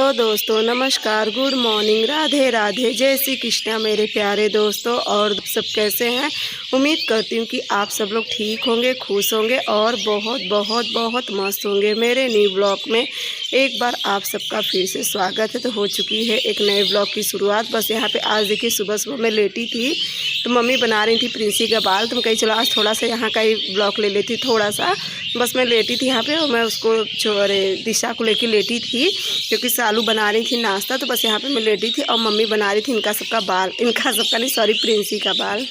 Hello दोस्तों, नमस्कार, good morning, Radhe Radhe, जय श्री कृष्णा मेरे प्यारे दोस्तों। और सब कैसे हैं? उम्मीद करती हूँ कि आप सब लोग ठीक होंगे, खुश होंगे और बहुत बहुत बहुत मस्त होंगे। मेरे न्यू ब्लॉग में एक बार आप सबका फिर से स्वागत है। तो हो चुकी है एक नए ब्लॉग की शुरुआत। बस यहाँ पे आज देखिए सुबह सुबह मैं लेटी थी तो मम्मी बना रही थी प्रिंसी का बाल। तो मैं कही चलो आज थोड़ा सा यहाँ का ही ब्लॉग ले लेती, थोड़ा सा। बस मैं लेटी थी यहाँ पे और मैं उसको दिशा को लेके लेटी थी क्योंकि सालू बना रही थी नाश्ता। तो बस यहाँ पे मैं लेटी थी और मम्मी बना रही थी इनका सबका बाल, इनका सबका नहीं सॉरी प्रिंसी का बाल।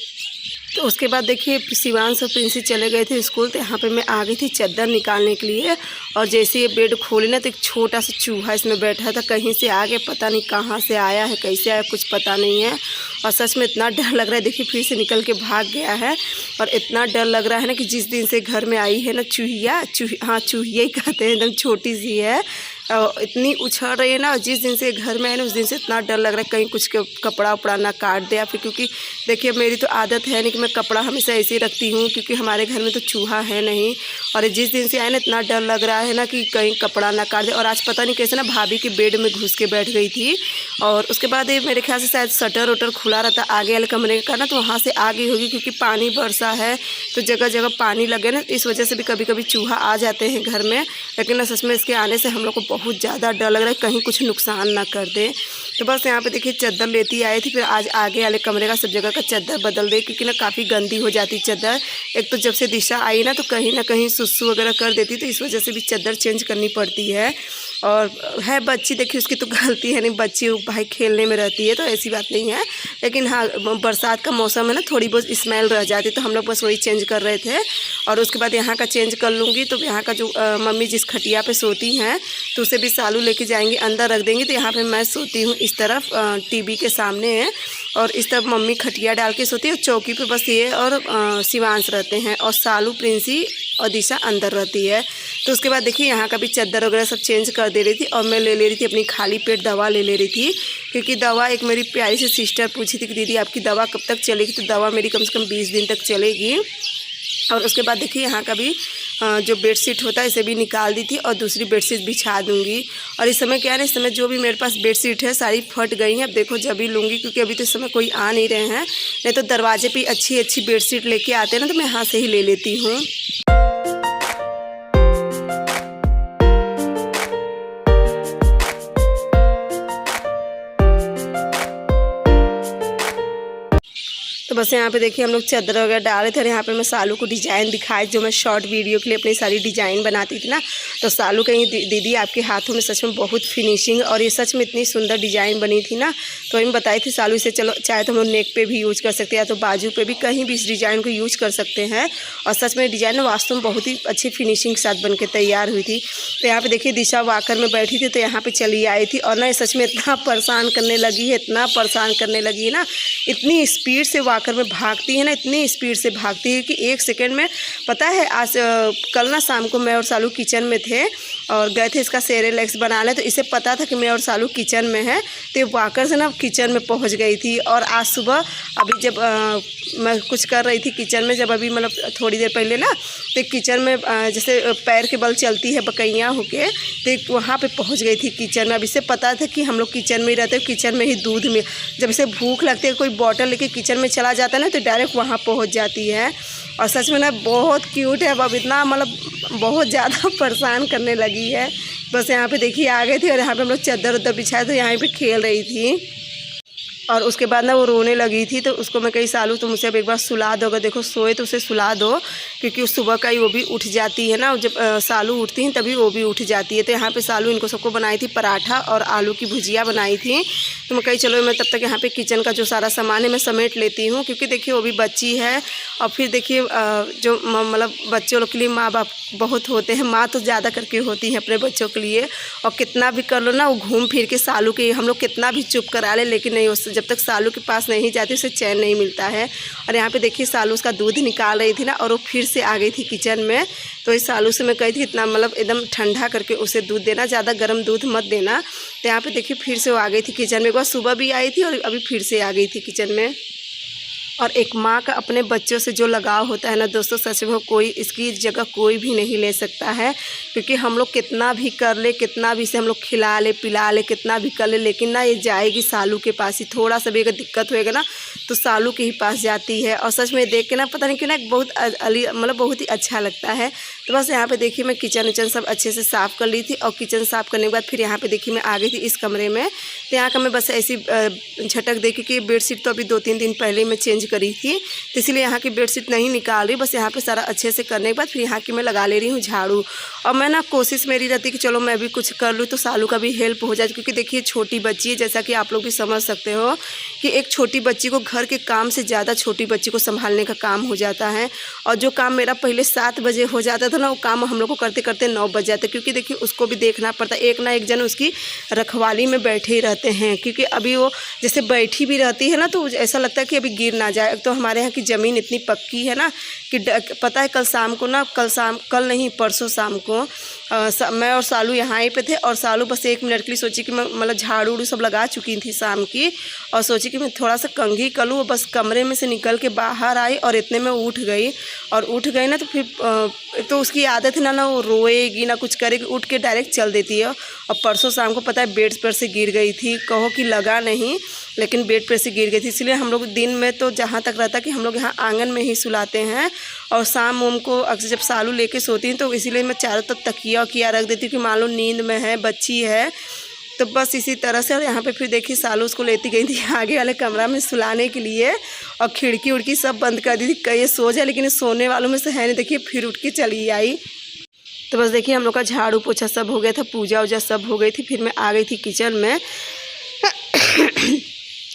तो उसके बाद देखिए शिवांश और प्रिंसी चले गए थे स्कूल। तो यहाँ पे मैं आ गई थी चादर निकालने के लिए और जैसे ये बेड खोली ना तो एक छोटा सा चूहा इसमें बैठा था। कहीं से आ गया, पता नहीं कहाँ से आया है, कैसे आया कुछ पता नहीं है। और सच में इतना डर लग रहा है, देखिए फिर से निकल के भाग गया है। और इतना डर लग रहा है ना कि जिस दिन से घर में आई है ना चूहिया, हाँ चूहिया ही कहते हैं, एकदम छोटी सी है, इतनी उछल रही है ना। और जिस दिन से घर में है ना उस दिन से इतना डर लग रहा है कहीं कुछ कपड़ा उपड़ा ना काट दे या फिर, क्योंकि देखिए मेरी तो आदत है नहीं कि मैं कपड़ा हमेशा ऐसे ही रखती हूँ क्योंकि हमारे घर में तो चूहा है नहीं। और जिस दिन से आए ना इतना डर लग रहा है ना कि कहीं कपड़ा ना काट दे। और आज पता नहीं कैसे ना भाभी के बेड में घुस के बैठ गई थी। और उसके बाद ये मेरे ख्याल से शायद शटर वटर खुला रहता आगे वाले कमरे का ना, तो वहाँ से आ गई होगी क्योंकि पानी बरसा है तो जगह जगह पानी लगे ना, इस वजह से भी कभी कभी चूहा आ जाते हैं घर में। लेकिन सच में इसके आने से हम लोग को बहुत ज़्यादा डर लग रहा है कहीं कुछ नुकसान ना कर दे। तो बस यहाँ पे देखिए चादर लेती आई थी, फिर आज आगे वाले कमरे का सब जगह का चादर बदल दे क्योंकि ना काफ़ी गंदी हो जाती चादर। एक तो जब से दिशा आई ना तो कहीं ना कहीं सुसु वगैरह कर देती, तो इस वजह से भी चादर चेंज करनी पड़ती है। और है बच्ची, देखिए उसकी तो गलती है नहीं, बच्ची भाई खेलने में रहती है तो ऐसी बात नहीं है। लेकिन हाँ बरसात का मौसम है ना, थोड़ी बहुत स्मेल रह जाती, तो हम लोग बस वही चेंज कर रहे थे। और उसके बाद यहाँ का चेंज कर लूँगी। तो यहाँ का जो मम्मी जिस खटिया पे सोती हैं तो उसे भी सालू लेके जाएंगे, अंदर रख देंगे। तो यहाँ पे मैं सोती हूँ इस तरफ टीवी के सामने है और इस तरफ मम्मी खटिया डाल के सोती है। चौकी पे बस ये और शिवांश रहते हैं और सालू प्रिंसी और दिशा अंदर रहती है। तो उसके बाद देखिए यहाँ का भी चादर वगैरह सब चेंज कर दे रही थी और मैं ले रही थी अपनी खाली पेट दवा ले रही थी क्योंकि दवा एक मेरी प्यारी सी सिस्टर पूछी थी कि दीदी आपकी दवा कब तक चलेगी। तो दवा मेरी कम से कम 20 दिन तक चलेगी। और उसके बाद देखिए यहाँ का भी जो बेडशीट होता है इसे भी निकाल दी थी और दूसरी बेडशीट बिछा दूंगी। और इस समय क्या है ना, इस समय जो भी मेरे पास बेडशीट है सारी फट गई हैं। अब देखो जब भी लूँगी क्योंकि अभी तो इस समय कोई आ नहीं रहे हैं, नहीं तो दरवाजे पे अच्छी अच्छी बेडशीट लेके आते हैं ना तो मैं यहाँ से ही ले लेती हूँ। तो बस यहाँ पे देखिए हम लोग चादर वगैरह डाले थे और यहाँ पे मैं सालू को डिज़ाइन दिखाई, जो मैं शॉर्ट वीडियो के लिए अपनी सारी डिज़ाइन बनाती थी ना। तो सालू कहीं दीदी आपके हाथों में सच में बहुत फिनिशिंग, और ये सच में इतनी सुंदर डिज़ाइन बनी थी ना। तो हम बताई थी सालू इसे चलो चाहे तो हम लोग नेक पे भी यूज़ कर सकते हैं या तो बाजू पे भी, कहीं भी इस डिज़ाइन को यूज़ कर सकते हैं। और सच में डिज़ाइन वास्तव में बहुत ही अच्छी फिनिशिंग के साथ बन के तैयार हुई थी। तो यहाँ पर देखिए दिशा वाकर में बैठी थी तो यहाँ पर चली आई थी और ना सच में इतना परेशान करने लगी है, इतना परेशान करने लगी है ना, इतनी स्पीड से वाकर में भागती है ना, इतनी स्पीड से भागती है कि 1 सेकंड में। पता है आज कल ना शाम को मैं और सालू किचन में थे और गए थे इसका सेरेलैक्स बनाने। तो इसे पता था कि मैं और सालू किचन में है तो ये वाकर से ना किचन में पहुंच गई थी। और आज सुबह अभी जब मैं कुछ कर रही थी किचन में, जब अभी मतलब थोड़ी देर पहले ना, तो किचन में जैसे पैर के बल चलती है बकैया होके, तो वहाँ पे पहुँच गई थी किचन में। अब इसे पता था कि हम लोग किचन में ही रहते हैं, किचन में ही दूध में जब इसे भूख लगती है कोई बॉटल लेके किचन में चला जाता है ना तो डायरेक्ट वहाँ पहुँच जाती है। और सच में ना बहुत क्यूट है। अब इतना मतलब बहुत ज़्यादा परेशान करने लगी है। बस यहाँ पे देखिए आ गई थी और यहाँ पे हम लोग चादर उधर बिछाए तो यहाँ पे खेल रही थी। और उसके बाद ना वो रोने लगी थी तो उसको मैं कही सालू तुम उसे अब एक बार सुला दो, अगर देखो सोए तो उसे सुला दो क्योंकि उस सुबह का ही वो भी उठ जाती है ना, जब सालू उठती हैं तभी वो भी उठ जाती है। तो यहाँ पे सालू इनको सबको बनाई थी पराठा और आलू की भुजिया बनाई थी। तो मैं कही चलो मैं तब तक यहाँ पे किचन का जो सारा सामान है मैं समेट लेती हूँ क्योंकि देखिए वो भी बच्ची है। और फिर देखिए जो मतलब बच्चों लोग के लिए माँ बाप बहुत होते हैं, माँ तो ज़्यादा करके होती है अपने बच्चों के लिए। और कितना भी कर लो ना वो घूम फिर के सालू के हम लोग कितना भी चुप करा ले लेकिन नहीं, उससे जब तक सालू के पास नहीं जाती उसे चैन नहीं मिलता है। और यहाँ पे देखिए सालू उसका दूध निकाल रही थी ना और वो फिर से आ गई थी किचन में। तो इस सालू से मैं कही थी इतना मतलब एकदम ठंडा करके उसे दूध देना, ज़्यादा गर्म दूध मत देना। तो यहाँ पे देखिए फिर से वो आ गई थी किचन में। एक बार सुबह भी आई थी और अभी फिर से आ गई थी किचन में। और एक माँ का अपने बच्चों से जो लगाव होता है ना दोस्तों, सच में कोई इसकी जगह कोई भी नहीं ले सकता है। क्योंकि हम लोग कितना भी कर ले, कितना भी से हम लोग खिला ले पिला ले, कितना भी कर ले, लेकिन ना ये जाएगी सालू के पास ही। थोड़ा सा भी अगर दिक्कत होएगा ना तो सालू के ही पास जाती है। और सच में देख के ना पता नहीं क्यों ना बहुत मतलब बहुत ही अच्छा लगता है। तो बस यहाँ पे देखिए मैं किचन विचन सब अच्छे से साफ़ कर ली थी। और किचन साफ़ करने के बाद फिर यहाँ पे देखिए मैं आ गई थी इस कमरे में। तो यहाँ का मैं बस ऐसी झटक दे, क्योंकि बेडशीट तो अभी 2-3 दिन पहले मैं चेंज करी थी, तो इसलिए यहाँ की बेडशीट नहीं निकाल रही। बस यहाँ पे सारा अच्छे से करने के बाद फिर यहाँ की मैं लगा ले रही हूँ झाड़ू। और मैं ना कोशिश मेरी रहती कि चलो मैं भी कुछ कर लूँ तो सालू का भी हेल्प हो जाए। क्योंकि देखिए छोटी बच्ची है, जैसा कि आप लोग भी समझ सकते हो कि एक छोटी बच्ची को घर के काम से ज़्यादा छोटी बच्ची को संभालने का काम हो जाता है। और जो काम मेरा पहले 7 बजे हो जाता था ना, वो काम हम लोग को करते करते 9 बज जाते। क्योंकि देखिए उसको भी देखना पड़ता है, एक ना एक जन उसकी रखवाली में बैठे ही रहते हैं। क्योंकि अभी वो जैसे बैठी भी रहती है ना तो ऐसा लगता है कि अभी गिर ना जाए। तो हमारे यहाँ की ज़मीन इतनी पक्की है ना कि पता है कल नहीं परसों शाम को मैं और सालू यहाँ ही पे थे। और सालू बस 1 मिनट के लिए सोची कि मैं मतलब झाड़ू उड़ू सब लगा चुकी थी शाम की, और सोची कि मैं थोड़ा सा कंघी कर लूँ। बस कमरे में से निकल के बाहर आई और इतने में उठ गई। और उठ गई ना तो फिर तो उसकी आदत है ना वो रोएगी ना कुछ करेगी, उठ के डायरेक्ट चल देती है। और परसों शाम को पता है बेड पर से गिर गई थी, कहो कि लगा नहीं लेकिन बेड पर से गिर गई थी। इसलिए हम लोग दिन में तो जहाँ तक रहता कि हम लोग यहाँ आंगन में ही सुलाते हैं। और शाम उम को अक्सर जब सालू लेके सोती हैं तो इसीलिए मैं चारों तरफ तकिया रख देती हूँ कि मान लो नींद में है, बच्ची है। तो बस इसी तरह से। और यहाँ पे फिर देखिए सालू उसको लेती गई थी आगे वाले कमरा में सुलाने के लिए, और खिड़की उड़की सब बंद कर दी थी कहीं ये सो जाए, लेकिन ये सोने वालों में से है नहीं। देखिए फिर उठ के चली आई। तो बस देखिए हम लोग का झाड़ू पोछा सब हो गया था, पूजा वूजा सब हो गई थी। फिर मैं आ गई थी किचन में।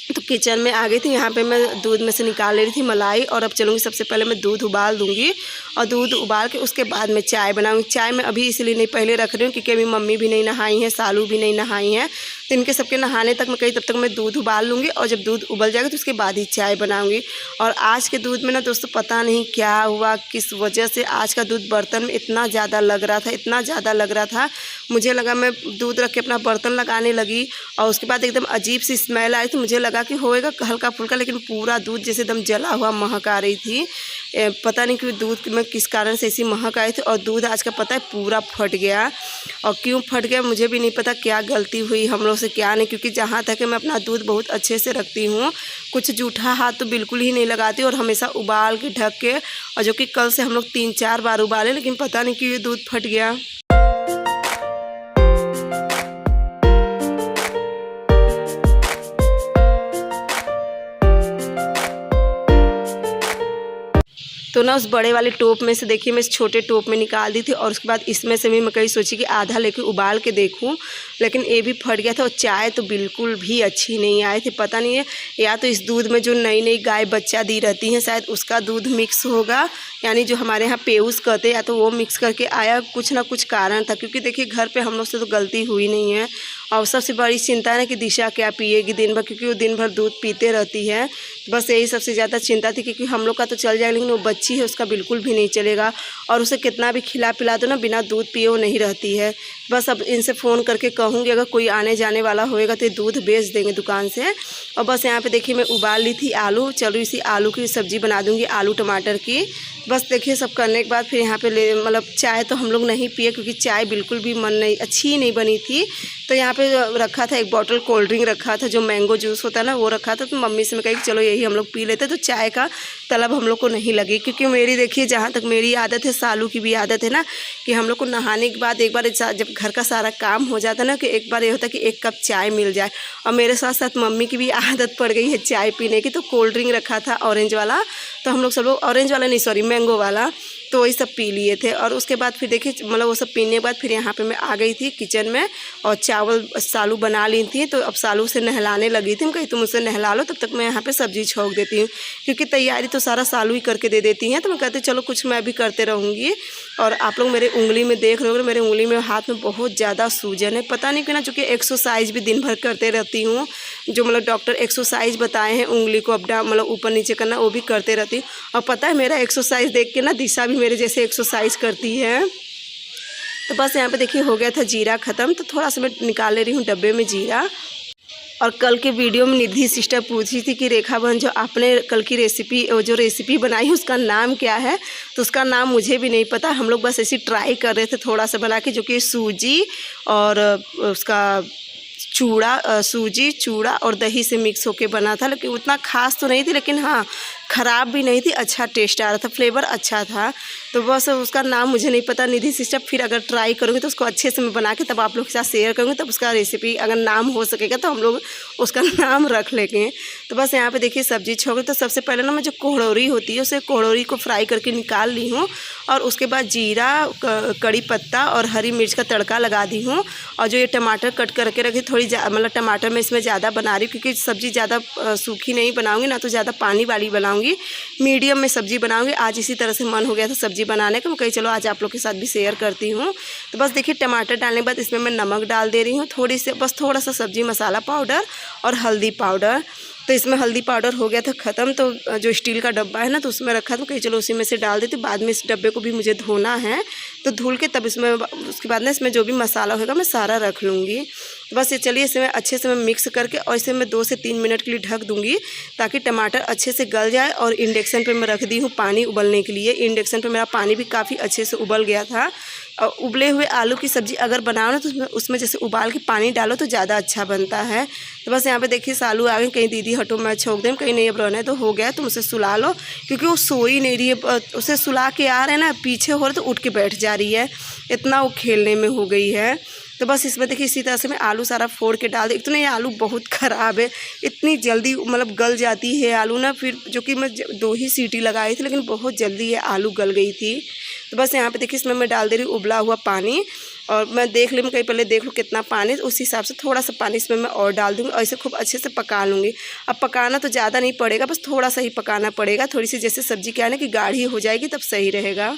तो किचन में आ गई थी। यहाँ पे मैं दूध में से निकाल ले रही थी मलाई। और अब चलूँगी सबसे पहले मैं दूध उबाल दूँगी, और दूध उबाल के उसके बाद मैं चाय बनाऊँगी। चाय मैं अभी इसलिए नहीं पहले रख रही हूँ क्योंकि अभी मम्मी भी नहीं नहाई हैं, सालू भी नहीं नहाई हैं। तो इनके सबके नहाने तक मैं कहीं तब तक मैं दूध उबाल लूँगी। और जब दूध उबल जाएगा तो उसके बाद ही चाय बनाऊँगी। और आज के दूध में ना दोस्तों पता नहीं क्या हुआ, किस वजह से आज का दूध बर्तन में इतना ज़्यादा लग रहा था, इतना ज़्यादा लग रहा था। मुझे लगा मैं दूध रख के अपना बर्तन लगाने लगी और उसके बाद एकदम अजीब सी स्मेल आई। तो मुझे लगा कि होएगा हल्का फुल्का, लेकिन पूरा दूध जैसे एकदम जला हुआ महक आ रही थी। पता नहीं कि दूध में किस कारण से ऐसी महक आई थी। और दूध आज का पता है पूरा फट गया। और क्यों फट गया मुझे भी नहीं पता, क्या गलती हुई हम लोग से क्या नहीं। क्योंकि जहाँ तक है मैं अपना दूध बहुत अच्छे से रखती हूँ, कुछ जूठा हाथ तो बिल्कुल ही नहीं लगाती, और हमेशा उबाल के ढक के। और जो कि कल से हम लोग 3-4 बार उबाले, लेकिन पता नहीं क्यों ये दूध फट गया। तो ना उस बड़े वाले टोप में से देखिए मैं इस छोटे टोप में निकाल दी थी। और उसके बाद इसमें से भी मैं कहीं सोची कि आधा लेके उबाल के देखूं, लेकिन ये भी फट गया था। और चाय तो बिल्कुल भी अच्छी नहीं आई थी। पता नहीं है या तो इस दूध में जो नई नई गाय बच्चा दी रहती हैं शायद उसका दूध मिक्स होगा, यानी जो हमारे यहाँ पेऊस कहते हैं, या तो वो मिक्स करके आया, कुछ ना कुछ कारण था। क्योंकि देखिए घर पे हम लोग से तो गलती हुई नहीं है। और सबसे बड़ी चिंता है कि दिशा क्या पिएगी दिन भर, क्योंकि वो दिन भर दूध पीते रहती है। बस यही सबसे ज़्यादा चिंता थी, क्योंकि हम लोग का तो चल जाएगा लेकिन वो बच्ची है उसका बिल्कुल भी नहीं चलेगा। और उसे कितना भी खिला पिला दो ना, बिना दूध पिए वो नहीं रहती है। बस अब इनसे फ़ोन करके कहूँगी अगर कोई आने जाने वाला होएगा तो ये दूध बेच देंगे दुकान से। और बस यहाँ पे देखिए मैं उबाल ली थी आलू, चलो इसी आलू की सब्ज़ी बना दूँगी, आलू टमाटर की। बस देखिए सब करने के बाद फिर यहाँ पे मतलब चाय तो हम लोग नहीं पिए, क्योंकि चाय बिल्कुल भी अच्छी नहीं बनी थी। तो यहाँ पे रखा था एक बॉटल कोल्ड ड्रिंक रखा था, जो मैंगो जूस होता है ना वो रखा था। तो मम्मी से मैं कही कि चलो यही हम लोग पी लेते। तो चाय का तलब हम लोग को नहीं लगी, क्योंकि मेरी देखिए जहाँ तक मेरी आदत है, सालू की भी आदत है ना, कि हम लोग को नहाने के बाद एक बार जब घर का सारा काम हो जाता है ना, कि एक बार ये होता है कि 1 कप चाय मिल जाए। और मेरे साथ साथ मम्मी की भी आदत पड़ गई है चाय पीने की। तो कोल्ड ड्रिंक रखा था ऑरेंज वाला, तो हम लोग सब लोग ऑरेंज वाला नहीं सॉरी मैंगो वाला, तो वही सब पी लिए थे। और उसके बाद फिर देखिए मतलब वो सब पीने के बाद फिर यहाँ पे मैं आ गई थी किचन में, और चावल सालू बना ली थी। तो अब सालू से नहलाने लगी थी, कहीं तुम उसे नहला लो, तब तक मैं यहाँ पे सब्ज़ी छोंक देती हूँ, क्योंकि तैयारी तो सारा सालू ही करके दे देती हैं। तो मैं कहती चलो कुछ मैं भी करते रहूँगी। और आप लोग मेरे उंगली में देख रहे हो, मेरे उंगली में हाथ में बहुत ज़्यादा सूजन है, पता नहीं क्यों ना, चूँकि एक्सरसाइज भी दिन भर करते रहती हूँ, जो मतलब डॉक्टर एक्सरसाइज बताए हैं उंगली को अप डाउन मतलब ऊपर नीचे करना, वो भी करते रहती हूँ। और पता है मेरा एक्सरसाइज देख के ना दिशा भी मेरे जैसे एक्सरसाइज करती है। तो बस यहाँ पे देखिए हो गया था जीरा ख़त्म, तो थोड़ा सा मैं निकाल ले रही हूँ डब्बे में जीरा। और कल के वीडियो में निधि सिस्टर पूछी थी कि रेखा बहन जो आपने कल की रेसिपी बनाई है उसका नाम क्या है। तो उसका नाम मुझे भी नहीं पता, हम लोग बस ऐसी ट्राई कर रहे थे थोड़ा सा बना के, जो कि सूजी और उसका सूजी चूड़ा और दही से मिक्स होके बना था। लेकिन उतना खास तो नहीं थी, लेकिन हाँ ख़राब भी नहीं थी, अच्छा टेस्ट आ रहा था, फ्लेवर अच्छा था। तो बस उसका नाम मुझे नहीं पता निधि सिस्टर, फिर अगर ट्राई करूँगी तो उसको अच्छे से मैं बना के तब आप लोग के साथ शेयर करूँगी, तब उसका रेसिपी अगर नाम हो सकेगा तो हम लोग उसका नाम रख लेंगे। तो बस यहाँ पे देखिए सब्जी छोड़, तो सबसे पहले ना मैं जो कोहड़ौरी होती है उसे कोहड़ौरी को फ्राई करके निकाल ली हूँ, और उसके बाद जीरा कड़ी पत्ता और हरी मिर्च का तड़का लगा दी हूँ। और जो ये टमाटर कट करके रखी, थोड़ी मतलब टमाटर मैं इसमें ज़्यादा बना रही हूँ क्योंकि सब्ज़ी ज़्यादा सूखी नहीं बनाऊँगी, ना तो ज़्यादा पानी वाली बनाऊँगी, मीडियम में सब्ज़ी बनाऊँगी। आज इसी तरह से मन हो गया था सब्ज़ी बनाने का, मैं कही चलो आज आप लोग के साथ भी शेयर करती हूँ। तो बस देखिए टमाटर डालने के बाद इसमें मैं नमक डाल दे रही हूँ, थोड़ा सा सब्ज़ी मसाला पाउडर और हल्दी पाउडर। तो इसमें हल्दी पाउडर हो गया था ख़त्म, तो जो स्टील का डब्बा है ना तो उसमें रखा था, कहीं चलो उसी में से डाल देती। बाद में इस डब्बे को भी मुझे धोना है, तो धुल के तब इसमें उसके बाद ना इसमें जो भी मसाला होगा मैं सारा रख लूँगी। तो बस ये चलिए इसे मैं अच्छे से मैं मिक्स करके और इसे मैं 2 से 3 मिनट के लिए ढक दूँगी ताकि टमाटर अच्छे से गल जाए। और इंडक्शन पर मैं रख दी हूँ पानी उबलने के लिए। इंडक्शन पर मेरा पानी भी काफ़ी अच्छे से उबल गया था। और उबले हुए आलू की सब्ज़ी अगर बनाओ ना तो उसमें जैसे उबाल के पानी डालो तो ज़्यादा अच्छा बनता है। तो बस यहाँ पे देखिए सालू आ गई, कहीं दीदी हटो मैं छोक दें, कहीं नहीं अब रहना है तो हो गया, तुम उसे सुला लो, क्योंकि वो सो ही नहीं रही है। उसे सुला के आ रहे हैं ना, पीछे हो रहे तो उठ के बैठ जा रही है, इतना वो खेलने में हो गई है। तो बस इसमें देखिए इसी तरह से मैं आलू सारा फोड़ के डाल दी। एक तो ना ये आलू बहुत ख़राब है, इतनी जल्दी मतलब गल जाती है आलू ना, फिर जो कि मैं 2 ही सीटी लगाई थी लेकिन बहुत जल्दी ये आलू गल गई थी। तो बस यहाँ पे देखिए इसमें मैं डाल दे रही हूँ उबला हुआ पानी, और मैं देख लूँ, कहीं पहले देख लूँ कितना पानी, उस हिसाब से थोड़ा सा पानी इसमें मैं और डाल दूँगी और इसे खूब अच्छे से पका लूँगी। अब पकाना तो ज़्यादा नहीं पड़ेगा, बस थोड़ा सा ही पकाना पड़ेगा, थोड़ी सी जैसे सब्ज़ी क्या है ना कि गाढ़ी हो जाएगी तब सही रहेगा।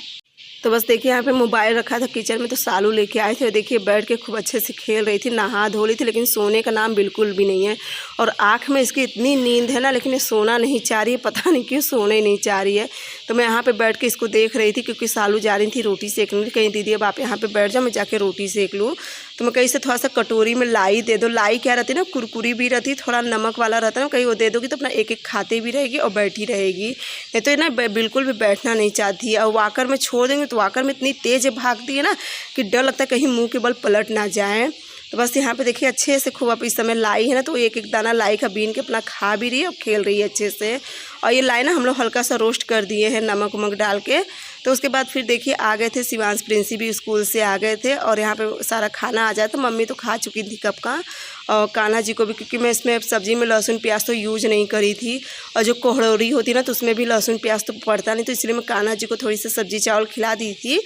तो बस देखिए यहाँ पे मोबाइल रखा था किचन में, तो सालू लेके आए थे, देखिए बैठ के खूब अच्छे से खेल रही थी, नहा धो ली थी, लेकिन सोने का नाम बिल्कुल भी नहीं है। और आँख में इसकी इतनी नींद है ना, लेकिन ये सोना नहीं चाह रही है, पता नहीं क्यों सोने नहीं चाह रही है। तो मैं यहाँ पे बैठ के इसको देख रही थी, क्योंकि सालू जा रही थी रोटी सेकने, कहीं दीदी अब आप यहाँ पर बैठ जाओ मैं जाके रोटी सेक लूँ। तो मैं कहीं से थोड़ा सा कटोरी में लाई दे दो, लाई क्या रहती है ना, कुरकुरी भी रहती है, थोड़ा नमक वाला रहता है ना, कहीं वो दे दोगी तो अपना एक एक खाते भी रहेगी और बैठी रहेगी। नहीं तो ये ना बिल्कुल भी बैठना नहीं चाहती है, और वाकर में छोड़ देंगे तो वाकर में इतनी तेज़ भागती है ना कि डर लगता है कहीं मुंह के बल पलट ना जाए। तो बस यहाँ पे देखिए अच्छे से खूब अब इस समय लाई है ना, तो एक एक दाना लाई का बीन के अपना खा भी रही है और खेल रही है अच्छे से। और ये लाई ना हम लोग हल्का सा रोस्ट कर दिए हैं नमक वमक डाल के। तो उसके बाद फिर देखिए आ गए थे शिवांश प्रिंसी भी स्कूल से आ गए थे, और यहाँ पे सारा खाना आ जाता, तो मम्मी तो खा चुकी थी कब का, और कान्हा जी को भी, क्योंकि मैं इसमें सब्ज़ी में लहसुन प्याज तो यूज नहीं करी थी, और जो कोहड़ौरी होती ना तो उसमें भी लहसुन प्याज तो पड़ता नहीं, तो इसलिए मैं कान्हा जी को थोड़ी सी सब्ज़ी चावल खिला दी थी।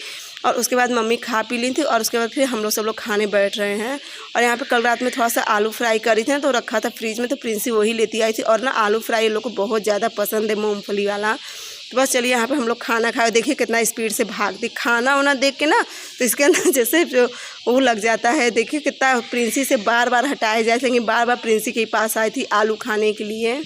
और उसके बाद मम्मी खा पी ली थी, और उसके बाद फिर हम लोग सब लोग खाने बैठ रहे हैं। और यहाँ पे कल रात में थोड़ा सा आलू फ्राई करी थी ना, तो रखा था फ्रिज में, तो प्रिंसी वही लेती आई थी। और ना आलू फ्राई ये लोग को बहुत ज़्यादा पसंद है, मूँगफली वाला। तो बस चलिए यहाँ पे हम लोग खाना खाए, देखिए कितना स्पीड से भागती, खाना वाना देख के ना तो इसके अंदर जैसे जो वो लग जाता है। देखिए कितना प्रिंसी से बार बार हटाया जाए, लेकिन बार बार प्रिंसी के पास आई थी आलू खाने के लिए।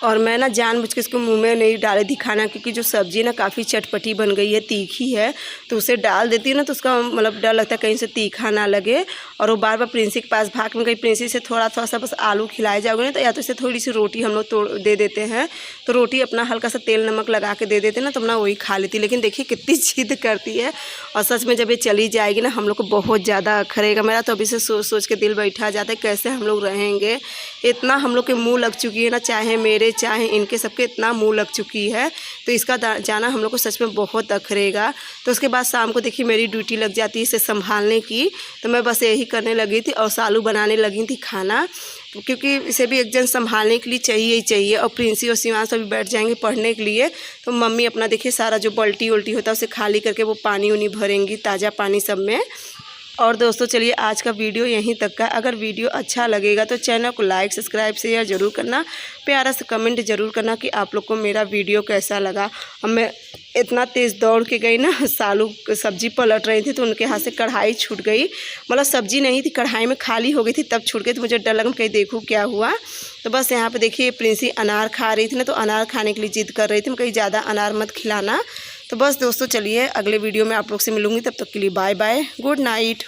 और मैं ना जानबूझ के इसको मुंह में नहीं डाले दिखाना, क्योंकि जो सब्ज़ी ना काफ़ी चटपटी बन गई है, तीखी है, तो उसे डाल देती है ना तो उसका मतलब डर लगता है कहीं से तीखा ना लगे। और वो बार बार प्रिंसी के पास भाग में, कहीं प्रिंसी से थोड़ा सा बस आलू खिलाए जाओगे ना, तो या तो इसे थोड़ी सी रोटी हम लोग तोड़ दे देते हैं, तो रोटी अपना हल्का सा तेल नमक लगा के दे देते हैं ना, तो अपना वही खा लेती। लेकिन देखिए कितनी जिद करती है, और सच में जब ये चली जाएगी ना हम लोग को बहुत ज़्यादा अखरेगा। मेरा तो अभी से सोच सोच के दिल बैठा जाता है कैसे हम लोग रहेंगे। इतना हम लोग के मुँह लग चुकी है ना, चाहे मेरे चाहे इनके, सबके इतना मुंह लग चुकी है, तो इसका जाना हम लोग को सच में बहुत अखरेगा। तो उसके बाद शाम को देखिए मेरी ड्यूटी लग जाती है इसे संभालने की, तो मैं बस यही करने लगी थी और सालू बनाने लगी थी खाना, क्योंकि इसे भी एक जन संभालने के लिए चाहिए ही चाहिए। और प्रिंसी और शिवांश अभी बैठ जाएंगे पढ़ने के लिए, तो मम्मी अपना देखिए सारा जो बाल्टी उल्टी होता है उसे खाली करके वो पानी उनी भरेंगी, ताज़ा पानी सब में। और दोस्तों चलिए आज का वीडियो यहीं तक का। अगर वीडियो अच्छा लगेगा तो चैनल को लाइक सब्सक्राइब शेयर ज़रूर करना, प्यारा सा कमेंट ज़रूर करना कि आप लोग को मेरा वीडियो कैसा लगा। अब मैं इतना तेज़ दौड़ के गई ना, सालू सब्जी पलट रही थी तो उनके हाथ से कढ़ाई छूट गई। मतलब सब्जी नहीं थी, कढ़ाई में खाली हो गई थी, तब छूट गई। तो मुझे डर लगा, कहीं देखूँ क्या हुआ। तो बस यहाँ पे देखिए प्रिंसी अनार खा रही थी ना, तो अनार खाने के लिए जिद कर रही थी। मैं कहीं ज़्यादा अनार मत खिलाना। तो बस दोस्तों चलिए अगले वीडियो में आप लोग से मिलूँगी, तब तक के लिए बाय बाय, गुड नाइट।